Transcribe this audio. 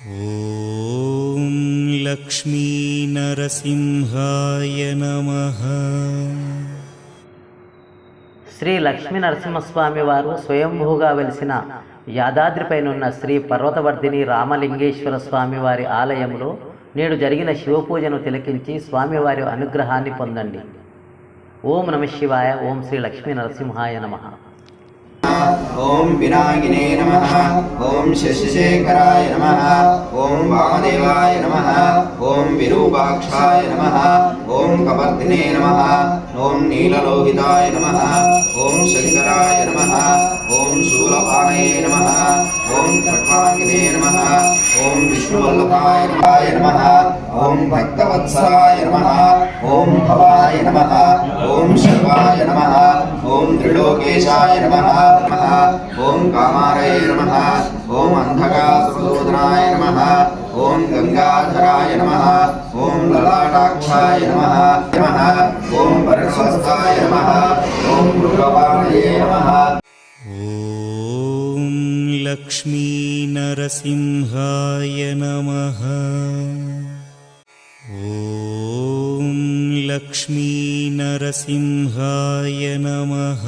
ఓం లక్ష్మీ నరసింహాయ నమః. శ్రీ లక్ష్మీ నరసింహస్వామి వారు స్వయంభూగా వెలిసిన యాదాద్రిపైనున్న శ్రీ పర్వతవర్ధిని రామలింగేశ్వర స్వామి వారి ఆలయంలో నేడు జరిగిన శివపూజను తిలకించి స్వామివారి అనుగ్రహాన్ని పొందండి. ఓం నమః శివాయ. ఓం శ్రీ లక్ష్మీ నరసింహాయ నమః. ఓం వినాయకినే నమః. ఓం శశిశేఖరాయ నమః. ఓం వామదేవాయ నమః. ఓం విరూపాక్షాయ నమః. ఓం కవర్ధినే నమః. ఓం నీలలోహితాయ నమః. ఓం శంకరాయ నమః. ఓం శూలపాణయే నమః. ఓం ఖడ్వాంగినే నమః. ఓం విష్ణువల్లభాయ నమః. ఓం భక్తవత్సలాయ నమః. ఓం భవాయ నమః. ఓం శివాయ నమః. ఓం త్రిలోకేశాయ నమః. ఓం కామారయ నమః. ఓం అంధకాసురదూతనాయ నమః. ఓం గంగాధరాయ నమః. ఓం లలాటాక్షాయ నమః. ఓం పరిణవస్థాయ నమః. ఓం మృగపాణయే నమః. ఓం లక్ష్మీ నరసింహాయ నమః. ఓం లక్ష్మీ నరసింహాయ నమః.